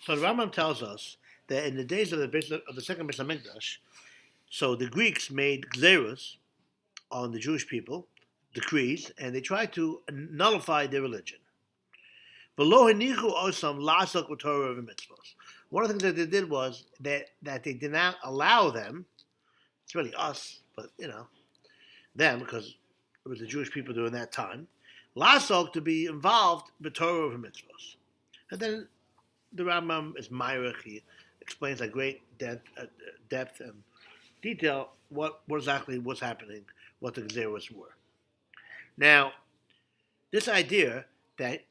So the Rambam tells us that in the days of the second Beis Hamikdash, so the Greeks made gzeros on the Jewish people, decrees, and they tried to nullify their religion. One of the things that they did was that they did not allow them, it's really us, but them, because it was the Jewish people during that time, lasok to be involved in Torah over mitzvahs. And then the Rambam is Myrich, he explains at great depth and detail what exactly was happening, what the Gzeros were. Now, this idea that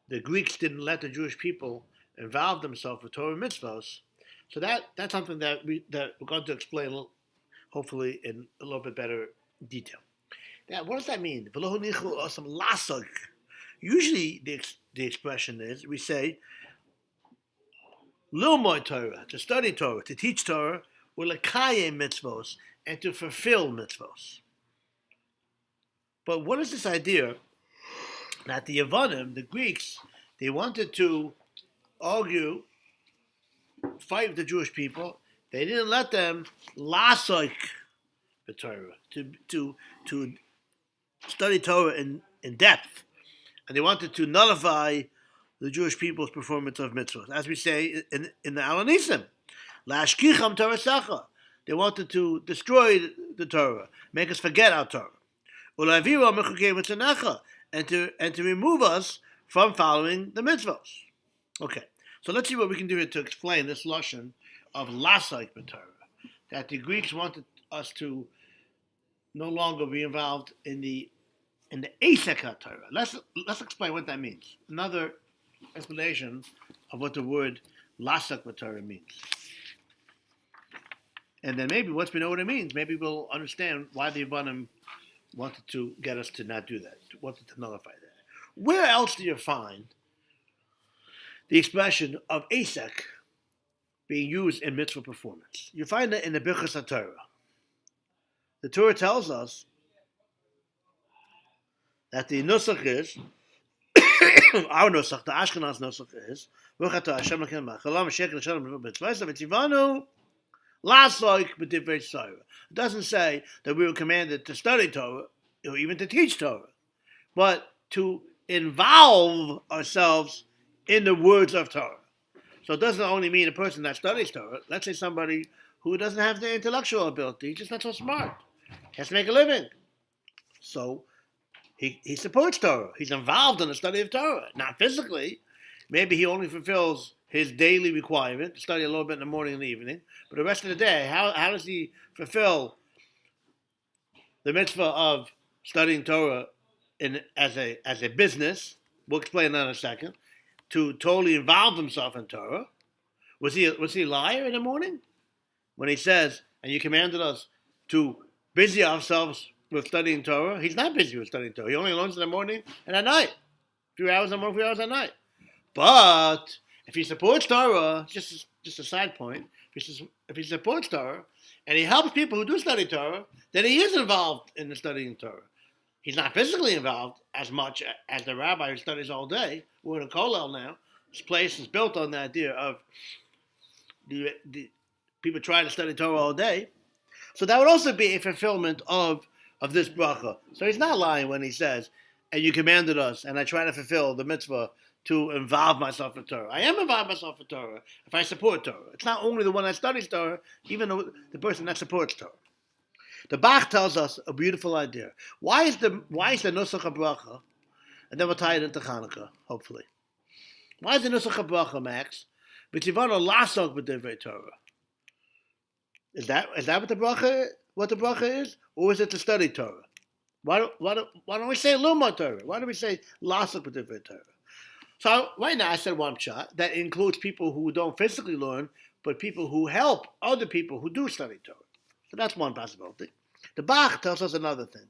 the Greeks didn't let the Jewish people involve themselves with Torah mitzvahs, so that's something that we're going to explain, hopefully, in a little bit better detail. Now, what does that mean? Usually, the expression is, we say, Lilmoy Torah, to study Torah, to teach Torah, or lekayem mitzvos, and to fulfill mitzvos. But what is this idea that the Yavanim, the Greeks, they wanted to argue, fight with the Jewish people. They didn't let them lasoik the Torah, to study Torah in depth. And they wanted to nullify the Jewish people's performance of mitzvahs. As we say in the Alanisim, lashkicham Torah sacha. They wanted to destroy the Torah, make us forget our Torah. And to remove us from following the mitzvahs. Okay, so let's see what we can do here to explain this lashon of lasaik b'Torah, that the Greeks wanted us to no longer be involved in the asek Torah. Let's explain what that means. Another explanation of what the word lasak b'Torah means. And then maybe once we know what it means, maybe we'll understand why the Yavanim wanted to get us to not do that, wanted to nullify that. Where else do you find the expression of asek being used in mitzvah performance? You find it in the Birchas HaTorah. The Torah tells us that the nusach is, our nusach, the Ashkenaz nusach is, it doesn't say that we were commanded to study Torah or even to teach Torah, but to involve ourselves in the words of Torah. So it doesn't only mean a person that studies Torah. Let's say somebody who doesn't have the intellectual ability, just not so smart, has to make a living. So he supports Torah. He's involved in the study of Torah. Not physically. Maybe he only fulfills his daily requirement to study a little bit in the morning and the evening. But the rest of the day, how does he fulfill the mitzvah of studying Torah as a business? We'll explain that in a second. To totally involve himself in Torah. Was he a liar in the morning? When he says, and you commanded us to busy ourselves with studying Torah, he's not busy with studying Torah. He only learns in the morning and at night. A few hours in the morning, a few hours at night. But if he supports Torah, just a side point, if he supports Torah and he helps people who do study Torah, then he is involved in the studying Torah. He's not physically involved as much as the rabbi who studies all day. We're in a kollel now. This place is built on the idea of the people trying to study Torah all day. So that would also be a fulfillment of this bracha. So he's not lying when he says, and you commanded us, and I try to fulfill the mitzvah to involve myself in Torah. I am involved myself in Torah if I support Torah. It's not only the one that studies Torah, even the person that supports Torah. The Bach tells us a beautiful idea. Why is the nusach bracha? And then we'll tie it into Chanukah, hopefully. Why is the nusach bracha, Max? B'tivano lasok b'divrei Torah. Is that what the bracha is, or is it to study Torah? Why don't we say lumah Torah? Why do we say lasok b'divrei Torah? So right now I said one shot that includes people who don't physically learn, but people who help other people who do study Torah. So that's one possibility. The Bach tells us another thing.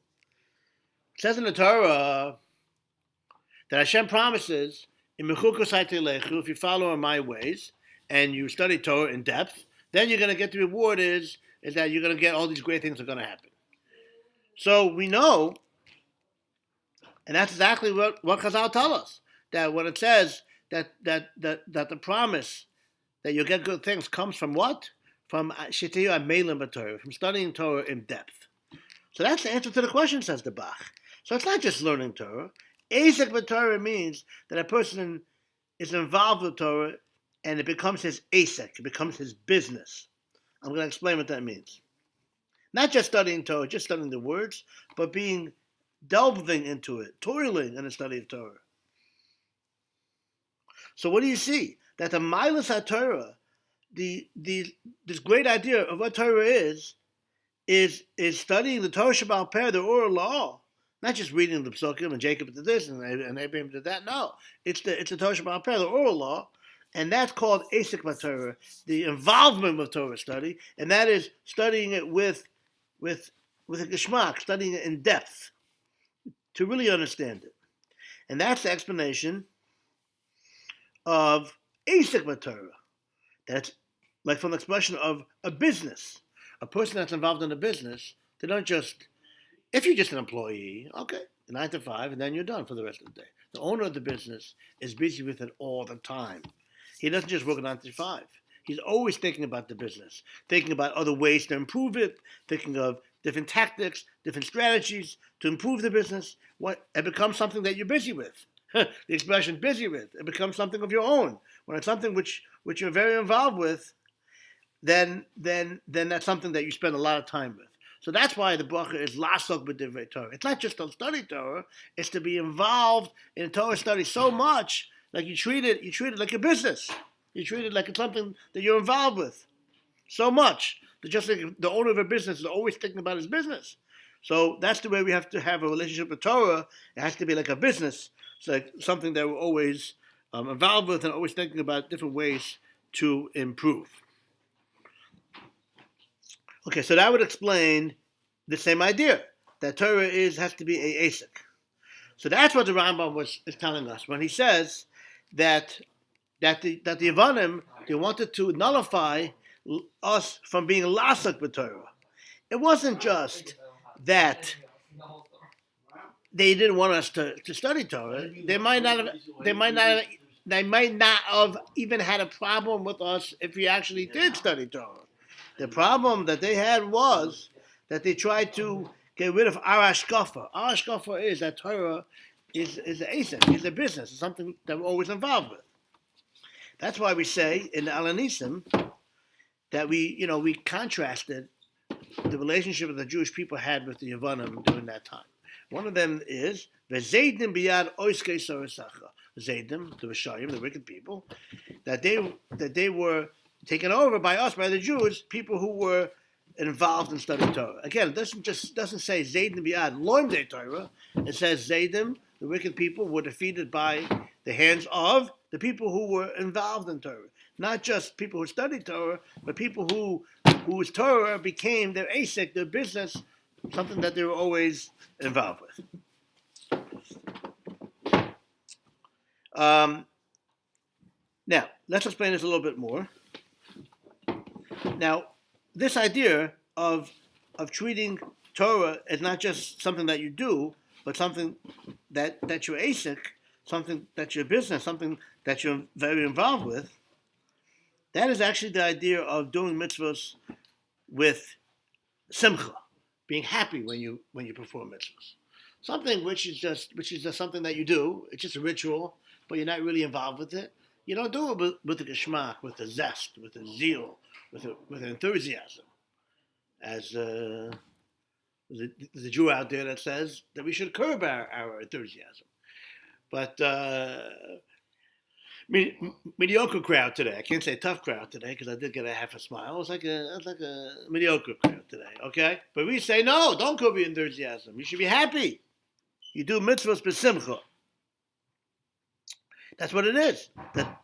It says in the Torah that Hashem promises, if you follow in my ways and you study Torah in depth, then you're going to get the reward is that you're going to get all these great things that are going to happen. So we know, and that's exactly what Chazal tell us, that when it says that the promise that you'll get good things comes from what? From Shetiyu Amelim B'Torah, from studying Torah in depth. So that's the answer to the question, says the Bach. So it's not just learning Torah. Asik B'Torah means that a person is involved with Torah and it becomes his asik, it becomes his business. I'm going to explain what that means. Not just studying Torah, just studying the words, but delving into it, toiling in the study of Torah. So what do you see? That the Milas HaTorah, this great idea of what Torah is studying the Torah Shabbal Peh, the oral law, not just reading the Psukim and Jacob did this and Abraham did that. No, it's the Torah Shabbal Peh, the oral law, and that's called Asik BaTorah, the involvement with Torah study, and that is studying it with a geschmack, studying it in depth to really understand it, and that's the explanation of Asik BaTorah. That's like from the expression of a business. A person that's involved in a business, they don't just, if you're just an employee, okay, 9 to 5, and then you're done for the rest of the day. The owner of the business is busy with it all the time. He doesn't just work 9 to 5. He's always thinking about the business, thinking about other ways to improve it, thinking of different tactics, different strategies to improve the business. It becomes something that you're busy with. The expression busy with, it becomes something of your own. When it's something which you're very involved with, then that's something that you spend a lot of time with. So that's why the bracha is lasok b'divrei Torah. It's not just to study Torah; it's to be involved in Torah study so much, like you treat it like a business. You treat it like it's something that you're involved with so much that just like the owner of a business is always thinking about his business. So that's the way we have to have a relationship with Torah. It has to be like a business. It's like something that we're always involved with and always thinking about different ways to improve. Okay, so that would explain the same idea, that Torah has to be a asik. So that's what the Rambam is telling us when he says that the Yevanim, they wanted to nullify us from being lasak b'Torah. It wasn't just that they didn't want us to study Torah. They might not have even had a problem with us if we actually did study Torah. The problem that they had was that they tried to get rid of our hashkafa. Our hashkafa is that Torah is an asik, is a business, it's something that we're always involved with. That's why we say in the Alanisim that we contrasted the relationship that the Jewish people had with the Yevanim during that time. One of them is Zaydim biyad oiskei sorasacha. Zaydim, the Rishayim, the wicked people, that they were taken over by us, by the Jews, people who were involved in studying Torah. Again, it doesn't say Zaydim biyad loimdei Torah. It says Zaydim, the wicked people, were defeated by the hands of the people who were involved in Torah. Not just people who studied Torah, but people whose Torah became their asik, their business, something that they were always involved with. Now, let's explain this a little bit more. Now, this idea of treating Torah as not just something that you do, but something that you're asik, something that's your business, something that you're very involved with, that is actually the idea of doing mitzvahs with simcha, being happy when you perform mitzvahs. Something which is just something that you do. It's just a ritual, but you're not really involved with it. You don't do it with a geschmack, with a zest, with a zeal, with enthusiasm. As there's a Jew out there that says that we should curb our enthusiasm. But mediocre crowd today. I can't say tough crowd today because I did get a half a smile. It was like a mediocre crowd today, okay? But we say, no, don't curb your enthusiasm. You should be happy. You do mitzvahs b'simcha. That's what it is.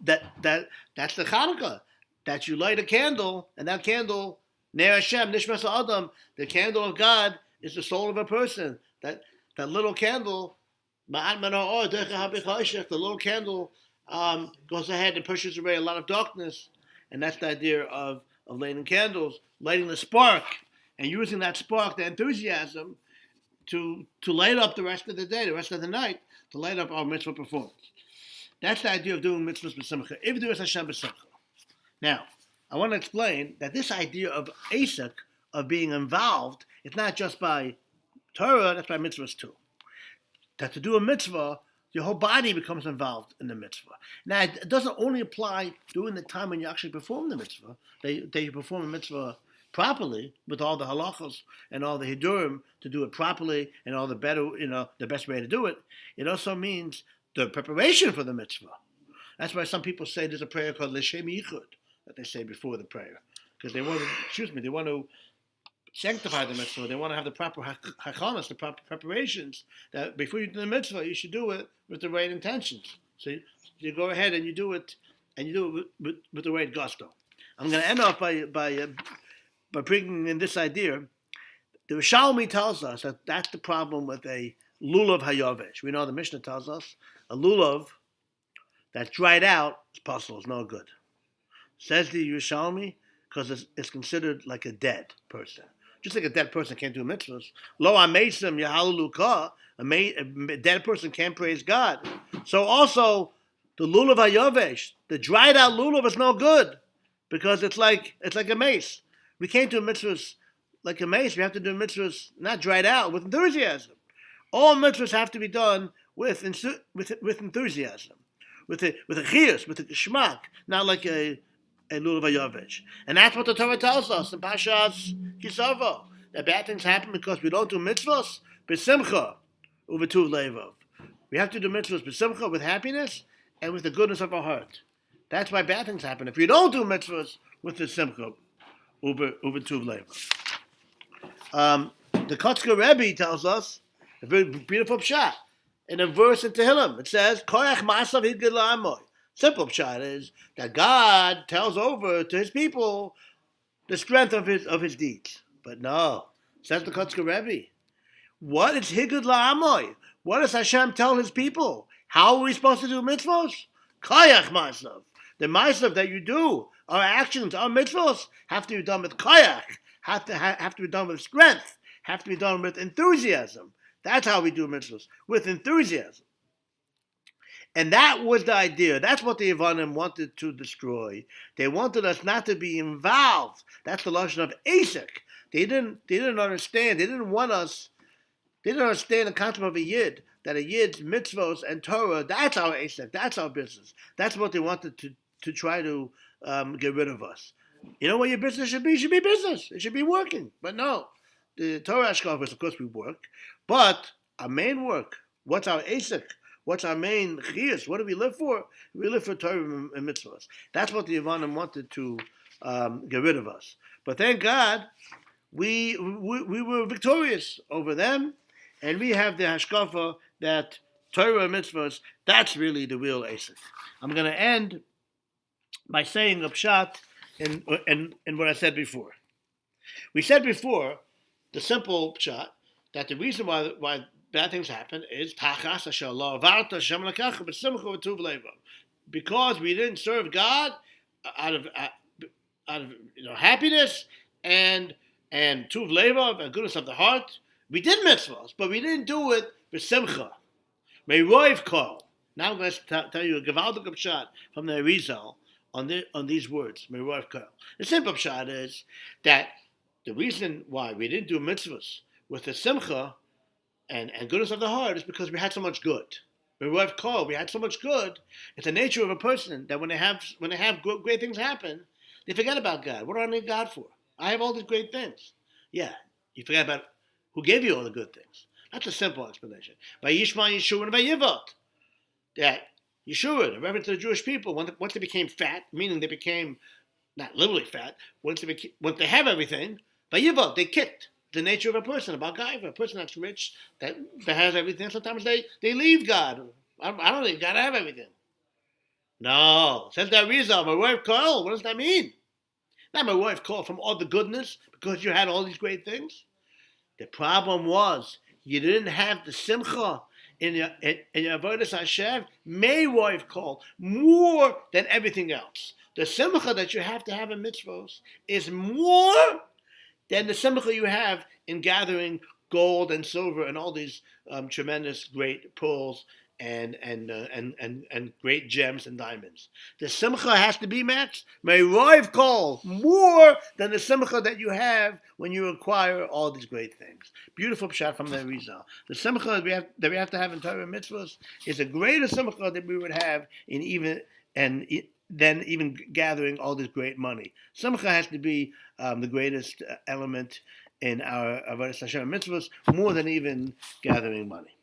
That's the Chanukah. That you light a candle, and that candle, Ner Hashem, Nishmas Adam, the candle of God is the soul of a person. That little candle, the little candle goes ahead and pushes away a lot of darkness, and that's the idea of lighting candles, lighting the spark, and using that spark, the enthusiasm, to light up the rest of the day, the rest of the night, to light up our mitzvah performance. That's the idea of doing mitzvahs b'simcha. If there is Hashem b'simcha. Now, I want to explain that this idea of asik, of being involved, it's not just by Torah, that's by mitzvahs too. That to do a mitzvah, your whole body becomes involved in the mitzvah. Now, it doesn't only apply during the time when you actually perform the mitzvah, that you perform a mitzvah properly with all the halachos and all the hidurim to do it properly and all the better, the best way to do it. It also means the preparation for the mitzvah. That's why some people say there's a prayer called L'Shem Yichud that they say before the prayer, because they want to sanctify the mitzvah. They want to have the proper hachanas, the proper preparations. That before you do the mitzvah, you should do it with the right intentions. So you go ahead and you do it, with the right gusto. I'm going to end off by bringing in this idea. The Rishalmi tells us that that's the problem with a lulav hayovesh. We know the Mishnah tells us a lulav that's dried out is puzzle, is no good. Says the Rishalmi, because it's considered like a dead person. Just like a dead person can't do mitzvahs. Lo amesim yahaluluka, a dead person can't praise God. So also, the lulav hayovesh, the dried out lulav is no good, because it's like a mace. We can't do mitzvahs like a mace. We have to do mitzvahs not dried out, with enthusiasm. All mitzvahs have to be done with enthusiasm, with a chiyus, with a geschmack, not like a lulav hayovesh. And that's what the Torah tells us in Pashas Kisavo, that bad things happen because we don't do mitzvahs b'simcha uvetuv levav. We have to do mitzvahs b'simcha, with happiness and with the goodness of our heart. That's why bad things happen. If you don't do mitzvahs with the simcha uvetuv levav. The Kotzker Rebbe tells us a very beautiful pshat in a verse in Tehillim. It says, "Korach masav hidgid la'amoy." Simple pshat is that God tells over to his people the strength of his deeds. But no, says the Kotzker Rebbe, what is hidgid la'amoy? What does Hashem tell his people? How are we supposed to do mitzvos? Koyach masav. The masav that you do, our actions, our mitzvos, have to be done with koyach, have to be done with strength, have to be done with enthusiasm. That's how we do mitzvahs, with enthusiasm. And that was the idea. That's what the Yevanim wanted to destroy. They wanted us not to be involved. That's the lashon of asik. They didn't understand. They didn't understand the concept of a yid, that a yid's mitzvahs and Torah, that's our asik, that's our business. That's what they wanted to try to get rid of us. You know what your business should be? It should be business. It should be working. But no. The Torah Ashkafas, of course, we work. But our main work, what's our asik? What's our main chiyus? What do we live for? We live for Torah and mitzvahs. That's what the Yevanim wanted to get rid of us. But thank God, we were victorious over them, and we have the hashkafa that Torah and mitzvahs, that's really the real asik. I'm going to end by saying a pshat in what I said before. We said before, the simple pshat, that the reason why bad things happen is because we didn't serve God out of happiness and tuv levav and goodness of the heart. We did mitzvahs, but we didn't do it with simcha. Meroiv kol. Now I'm going to tell you a gevaldik pshat from the Arizal on these words. Meroiv kol. The simple pshat is that the reason why we didn't do mitzvahs with the simcha and goodness of the heart is because we had so much good. We had so much good. It's the nature of a person that when they have great things happen, they forget about God. What do I need God for? I have all these great things. Yeah, you forget about who gave you all the good things. That's a simple explanation. By Yishma, Yeshua, and by Yivot. That Yeshua, the reference to the Jewish people, once they became fat, meaning they became not literally fat, once they have everything, by Yivot, they kicked the nature of a person, about God. For a person that's rich, that has everything, sometimes they leave God. I don't need God to have everything. No. Says that Rizal, my wife called. What does that mean? Not my wife called from all the goodness because you had all these great things. The problem was you didn't have the simcha in your avodas Hashem. May wife call more than everything else. The simcha that you have to have in mitzvos is more than the simcha you have in gathering gold and silver and all these tremendous great pearls and great gems and diamonds. The simcha has to be matched. May rive call more than the simcha that you have when you acquire all these great things. Beautiful pshat from the Rizal. The simcha that we have to have in Torah mitzvahs is a greater simcha that we would have in than even gathering all this great money. Simcha has to be the greatest element in our Avodas Hashem mitzvahs, more than even gathering money.